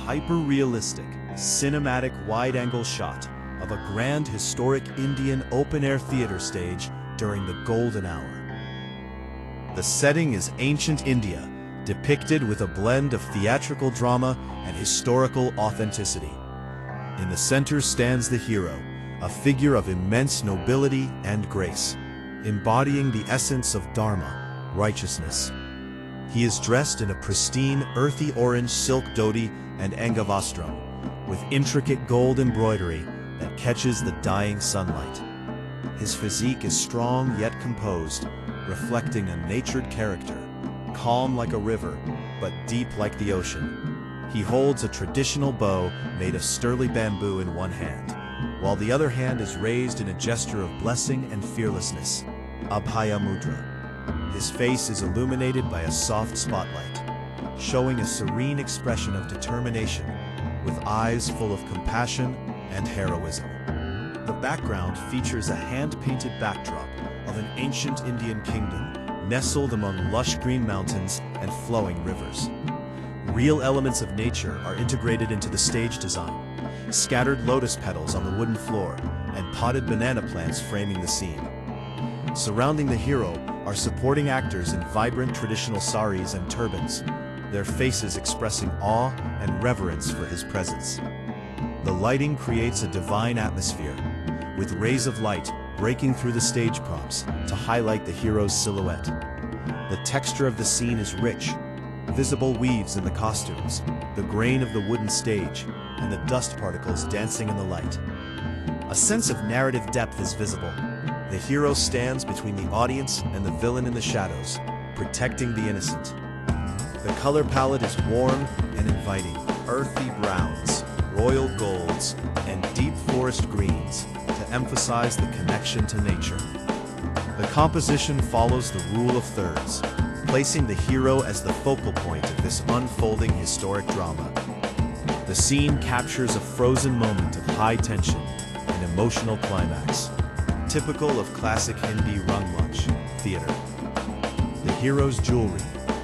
hyper-realistic, cinematic wide-angle shot of a grand historic Indian open-air theater stage during the golden hour. The setting is ancient India, depicted with a blend of theatrical drama and historical authenticity. In the center stands the hero, a figure of immense nobility and grace, embodying the essence of Dharma, righteousness. He is dressed in a pristine, earthy orange silk dhoti and angavastram, with intricate gold embroidery that catches the dying sunlight. His physique is strong yet composed, reflecting a natured character, calm like a river, but deep like the ocean. He holds a traditional bow made of sturdy bamboo in one hand, while the other hand is raised in a gesture of blessing and fearlessness, Abhaya Mudra. His face is illuminated by a soft spotlight, showing a serene expression of determination, with eyes full of compassion and heroism. The background features a hand-painted backdrop of an ancient Indian kingdom nestled among lush green mountains and flowing rivers. Real elements of nature are integrated into the stage design, scattered lotus petals on the wooden floor and potted banana plants framing the scene. Surrounding the hero are supporting actors in vibrant traditional saris and turbans, their faces expressing awe and reverence for his presence. The lighting creates a divine atmosphere, with rays of light breaking through the stage props to highlight the hero's silhouette. The texture of the scene is rich, visible weaves in the costumes, the grain of the wooden stage, and the dust particles dancing in the light. A sense of narrative depth is visible. The hero stands between the audience and the villain in the shadows, protecting the innocent. The color palette is warm and inviting, earthy browns, royal golds, and deep forest greens to emphasize the connection to nature. The composition follows the rule of thirds, placing the hero as the focal point of this unfolding historic drama. The scene captures a frozen moment of high tension and emotional climax, typical of classic Hindi Rangmanch theater. The hero's jewelry,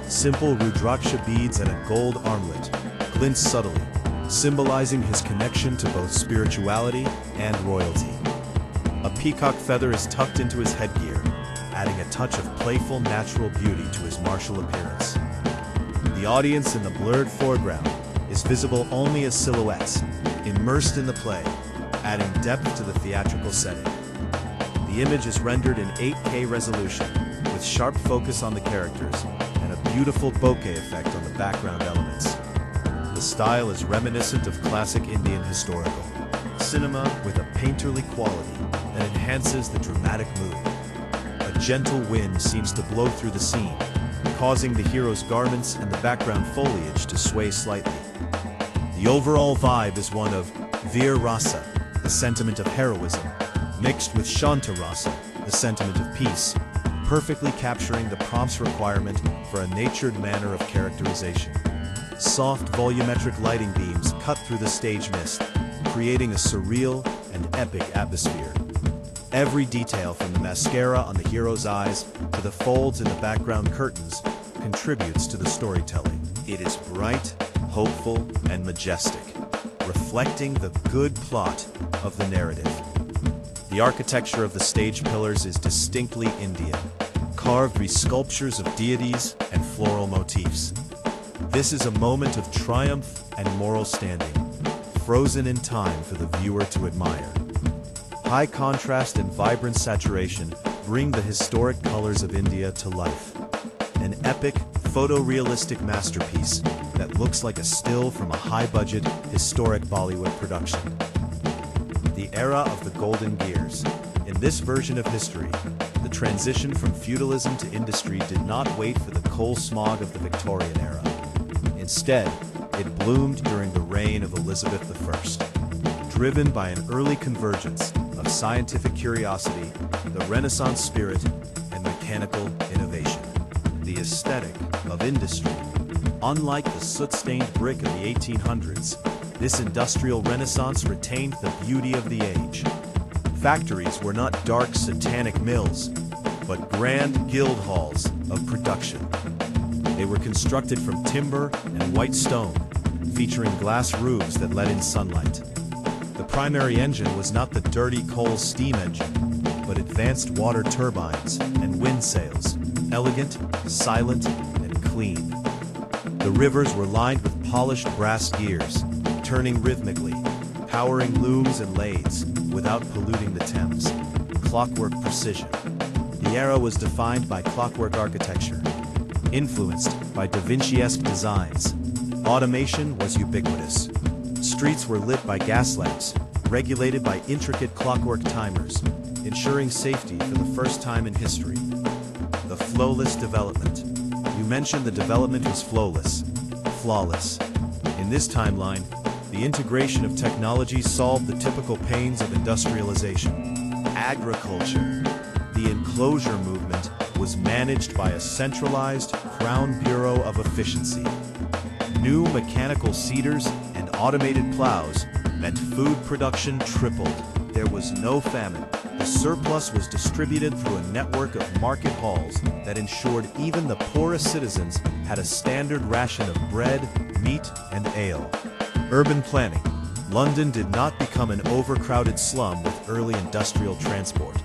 simple Rudraksha beads and a gold armlet, glints subtly, symbolizing his connection to both spirituality and royalty. A peacock feather is tucked into his headgear, adding a touch of playful natural beauty to his martial appearance. The audience in the blurred foreground is visible only as silhouettes, immersed in the play, adding depth to the theatrical setting. The image is rendered in 8K resolution, with sharp focus on the characters and a beautiful bokeh effect on the background elements. The style is reminiscent of classic Indian historical cinema with a painterly quality that enhances the dramatic mood. A gentle wind seems to blow through the scene, causing the hero's garments and the background foliage to sway slightly. The overall vibe is one of Veer Rasa, the sentiment of heroism, mixed with Shanta Rasa, the sentiment of peace, perfectly capturing the prompt's requirement for a natured manner of characterization. Soft volumetric lighting beams cut through the stage mist, creating a surreal and epic atmosphere. Every detail from the mascara on the hero's eyes to the folds in the background curtains contributes to the storytelling. It is bright, hopeful, and majestic, reflecting the good plot of the narrative. The architecture of the stage pillars is distinctly Indian, carved with sculptures of deities and floral motifs. This is a moment of triumph and moral standing, frozen in time for the viewer to admire. High contrast and vibrant saturation bring the historic colors of India to life. An epic, photorealistic masterpiece that looks like a still from a high-budget, historic Bollywood production. The era of the golden gears. In this version of history, the transition from feudalism to industry did not wait for the coal smog of the Victorian era. Instead, it bloomed during the reign of Elizabeth I. Driven by an early convergence of scientific curiosity, the Renaissance spirit, and mechanical innovation. The aesthetic of industry. Unlike the soot-stained brick of the 1800s, this industrial renaissance retained the beauty of the age. Factories were not dark satanic mills, but grand guild halls of production. They were constructed from timber and white stone, featuring glass roofs that let in sunlight. The primary engine was not the dirty coal steam engine, but advanced water turbines and wind sails, elegant, silent, and clean. The rivers were lined with polished brass gears, turning rhythmically, powering looms and lathes without polluting the Thames. Clockwork precision. The era was defined by clockwork architecture, influenced by Da Vinci-esque designs. Automation was ubiquitous. Streets were lit by gas lamps, regulated by intricate clockwork timers, ensuring safety for the first time in history. The flowless development. You mentioned the development was flawless. In this timeline, the integration of technology solved the typical pains of industrialization. Agriculture. The enclosure movement was managed by a centralized Crown Bureau of Efficiency. New mechanical seeders and automated plows meant food production tripled. There was no famine. The surplus was distributed through a network of market halls that ensured even the poorest citizens had a standard ration of bread, meat, and ale. Urban planning. London did not become an overcrowded slum with early industrial transport.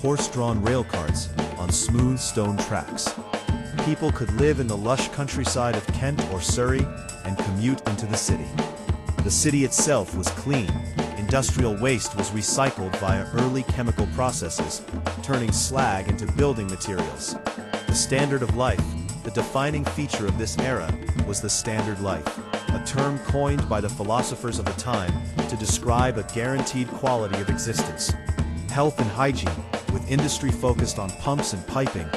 Horse-drawn rail carts on smooth stone tracks. People could live in the lush countryside of Kent or Surrey and commute into the city. The city itself was clean. Industrial waste was recycled via early chemical processes, turning slag into building materials. The standard of life, the defining feature of this era, was the standard life, a term coined by the philosophers of the time to describe a guaranteed quality of existence. Health and hygiene, with industry focused on pumps and piping,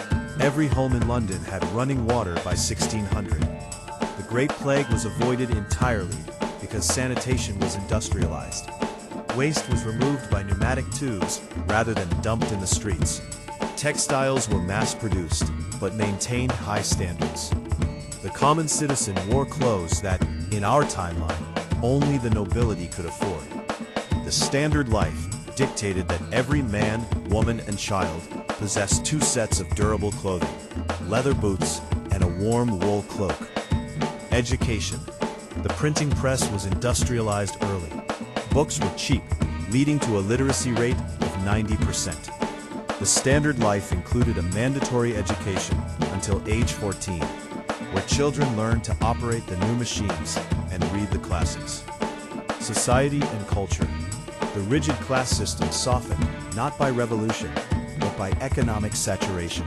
every home in London had running water by 1600. The Great Plague was avoided entirely because sanitation was industrialized. Waste was removed by pneumatic tubes rather than dumped in the streets. Textiles were mass-produced, but maintained high standards. The common citizen wore clothes that, in our timeline, only the nobility could afford. The standard life dictated that every man, woman, and child possessed 2 sets of durable clothing, leather boots, and a warm wool cloak. Education. The printing press was industrialized early. Books were cheap, leading to a literacy rate of 90%. The standard life included a mandatory education until age 14, where children learned to operate the new machines and read the classics. Society and culture. The rigid class system softened, not by revolution, but by economic saturation.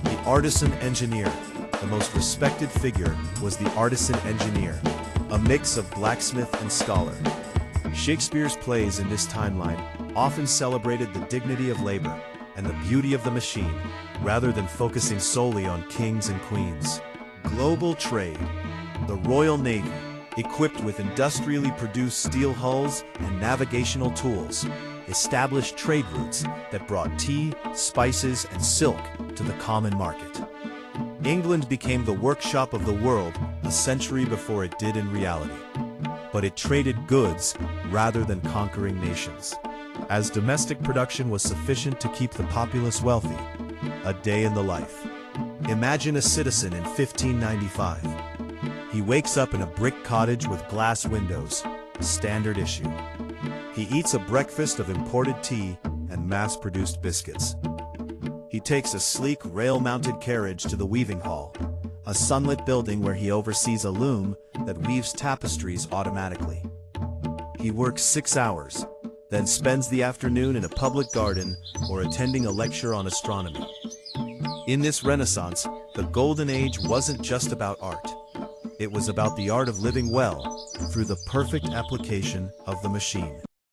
The Artisan Engineer. The most respected figure was the Artisan Engineer, a mix of blacksmith and scholar. Shakespeare's plays in this timeline often celebrated the dignity of labor and the beauty of the machine, rather than focusing solely on kings and queens. Global trade. The Royal Navy, equipped with industrially produced steel hulls and navigational tools, established trade routes that brought tea, spices, and silk to the common market. England became the workshop of the world a century before it did in reality. But it traded goods rather than conquering nations. As domestic production was sufficient to keep the populace wealthy, a day in the life. Imagine a citizen in 1595. He wakes up in a brick cottage with glass windows, standard issue. He eats a breakfast of imported tea and mass-produced biscuits. He takes a sleek rail-mounted carriage to the weaving hall, a sunlit building where he oversees a loom that weaves tapestries automatically. He works 6 hours, then spends the afternoon in a public garden or attending a lecture on astronomy. In this Renaissance, the Golden Age wasn't just about art. It was about the art of living well through the perfect application of the machine.